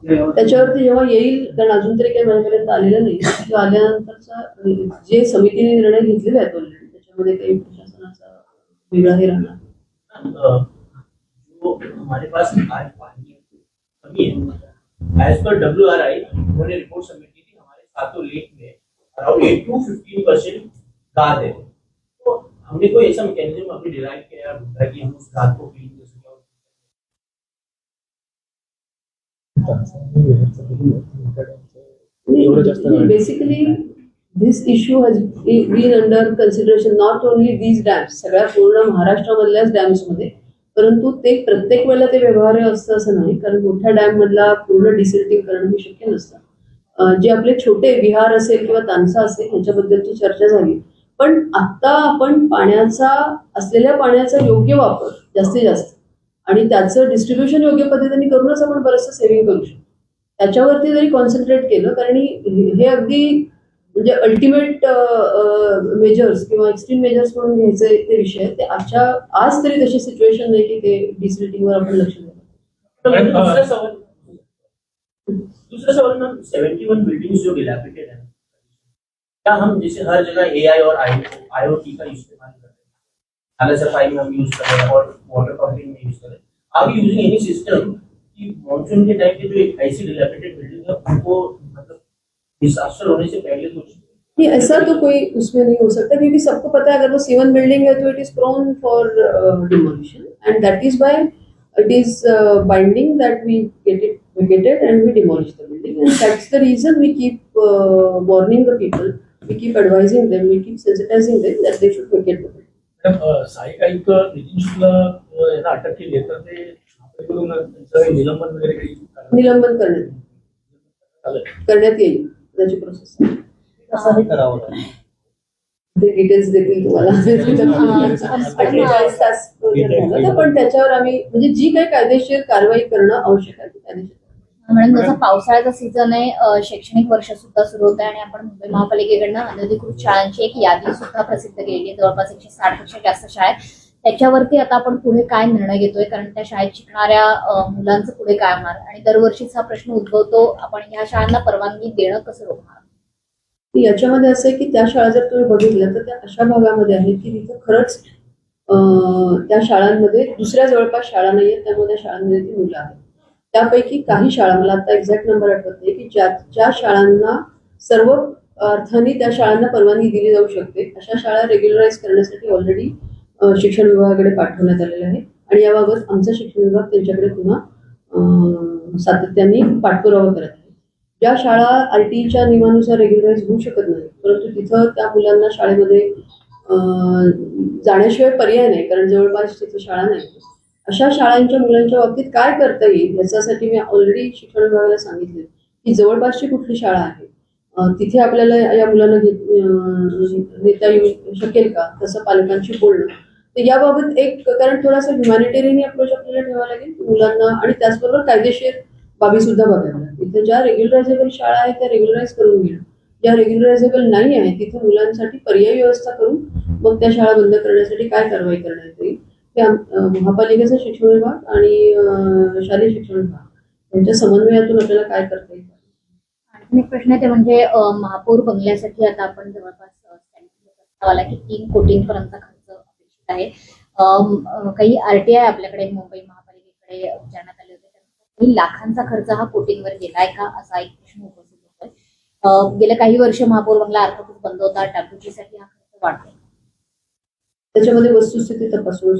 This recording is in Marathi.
त्याच्यावरती जेव्हा येईल, कारण अजून तरी काही माझ्यापर्यंत आलेलं नाही, किंवा आल्यानंतरचा जे समितीने निर्णय घेतलेले आहेत ऑलरेडी त्याच्यामध्ये काही प्रशासनाचा वेगळा हे राहणार. जो हमारे पास आज पानी कमी है, एज पर WRI उन्होंने रिपोर्ट सबमिट की थी, हमारे सातों लेक में अराउंड 8 to 15% गाद है। तो हमने कोई ऐसा मैकेनिज्म अभी डिराइव किया है कि हम उस गाद को क्लीन कर सकें? Basically this issue has been under consideration not only these dams, सगळ्या पूर्ण महाराष्ट्रामधल्याच डॅम्समध्ये, परंतु ते प्रत्येक वेळेला ते व्यवहार्य असतं असं नाही, कारण मोठ्या डॅम मधला पूर्ण डिसिल्टिंग करणं हे शक्य नसतं. जे आपले छोटे विहार असेल किंवा तानसा असेल ह्याच्याबद्दलची चर्चा झाली, पण आता आपण असलेल्या पाण्याचा योग्य वापर जास्तीत जास्त आणि त्याचं डिस्ट्रीब्युशन योग्य पद्धतीने करूनच आपण बरंचसं सेव्हिंग करू शकतो. त्याच्यावरती जरी कॉन्सन्ट्रेट केलं, कारण हे अगदी म्हणजे अल्टिमेट मेजर्स किंवा एक्स्ट्रीम मेजर्स म्हणून घ्यायचे ते विषय, ते आज तरी तशी सिच्युएशन नाही की ते डिसिल्टिंगवर आपण लक्ष द्यावं. दूसरा सवाल मैम, 71 बिल्डिंग्स जो डिलैपिडेटेड है, क्या हम जैसे हर जगह AI और IoT का इस्तेमाल कर रहे हैं, खाना सफाई में हम यूज कर रहे हैं और वाटर पंपिंग में यूज कर रहे हैं, are we using any system कि मॉनसून के टाइम पे जो ऐसी डिलैपिडेटेड बिल्डिंग है उनको मतलब डिजास्टर होने से पहले कुछ नहीं, ऐसा तो कोई उसमें नहीं हो सकता, क्योंकि सबको पता है अगर वो C1 बिल्डिंग है तो it is prone for demolition, and that is by it is binding that we get it vacated and we demolish the building, and that's the reason we keep warning the people, we keep advising them, we keep sensitizing them that they should vacate the building. सहाय्यक आयुक्त नितीन शुक्ला यांना अटक केली आहे, तर ते त्यांचं निलंबन वगैरे काही निलंबन करण्यात येईल, त्याची प्रोसेस कसं करावं ते डिटेल्स देतील तुम्हाला. 48 तास पण त्याच्यावर आम्ही म्हणजे जी काही कायदेशीर कारवाई करणं आवश्यक आहे ती कायदेशीर. मॅडम, जसं पावसाळ्याचा सीझन आहे, शैक्षणिक वर्ष सुद्धा सुरू होत आहे आणि आपण मुंबई महापालिकेकडनं अनधिकृत शाळांची एक यादी सुद्धा प्रसिद्ध केली आहे, जवळपास 160 पेक्षा जास्त शाळा आहेत. त्याच्यावरती आता आपण पुढे काय निर्णय घेतोय, कारण त्या शाळेत शिकणाऱ्या मुलांचं पुढे काय होणार, आणि दरवर्षीच हा प्रश्न उद्भवतो, आपण ह्या शाळांना परवानगी देणं कसं रोखणार? याच्यामध्ये असं आहे की त्या शाळा जर तुम्ही बघितल्या तर त्या अशा भागामध्ये आहेत की तिथं खरंच त्या शाळांमध्ये दुसऱ्या जवळपास शाळा नाहीयेत, त्यामुळे त्या शाळांमध्ये ती मुलं आहेत. त्यापैकी काही शाळा, मला आता एक्झॅक्ट नंबर आठवत नाही, की ज्या शाळांना सर्व अर्थाने त्या शाळांना परवानगी दिली जाऊ शकते अशा शाळा रेग्युलराईज करण्यासाठी ऑलरेडी शिक्षण विभागाकडे पाठवण्यात आलेले आहे, आणि याबाबत आमचा शिक्षण विभाग त्यांच्याकडे पुन्हा सातत्याने पाठपुरावा करत आहे. ज्या शाळा RTEच्या नियमानुसार रेग्युलराईज होऊ शकत नाही, परंतु तिथं त्या मुलांना शाळेमध्ये जाण्याशिवाय पर्याय नाही, कारण जवळपास तिथं शाळा नाही, अशा शाळांच्या मुलांच्या बाबतीत काय करता येईल याच्यासाठी मी ऑलरेडी शिक्षण विभागाला सांगितले की जवळपासची कुठली शाळा आहे तिथे आपल्याला या मुलांना नेता येऊ शकेल का, तसं पालकांशी बोलणं. तर याबाबत एक, कारण थोडासा ह्युमॅनिटेरियन अप्रोच आपल्याला ठेवावा लागेल मुलांना, आणि त्याचबरोबर कायदेशीर बाबी सुद्धा बघायला. इथे ज्या रेग्युलरायझेबल शाळा आहेत त्या रेग्युलराईज करून घेणं, ज्या रेग्युलरायझेबल नाही आहे तिथे मुलांसाठी पर्यायी व्यवस्था करून मग त्या शाळा बंद करण्यासाठी काय कारवाई करण्यात येईल ते महापालिकेचा शिक्षण विभाग आणि शालेय शिक्षण विभाग यांच्या समन्वयातून आपल्याला काय करता येईल. आणखी एक प्रश्न आहे ते म्हणजे महापौर बंगल्यासाठी आता आपण जवळपास प्रस्तावाला की 3 कोटींपर्यंत खर्च अपेक्षित आहे. काही RTI आपल्याकडे मुंबई महापालिकेकडे विचारण्यात आले होते, काही लाखांचा खर्च हा कोटींवर गेलाय का, असा एक प्रश्न उपस्थित होतोय. गेल्या काही वर्ष महापौर बंगला अर्थातच बंद होता, डागडुजीसाठी हा खर्च वाढतो. त्याच्यामध्ये वस्तुस्थिती तपासून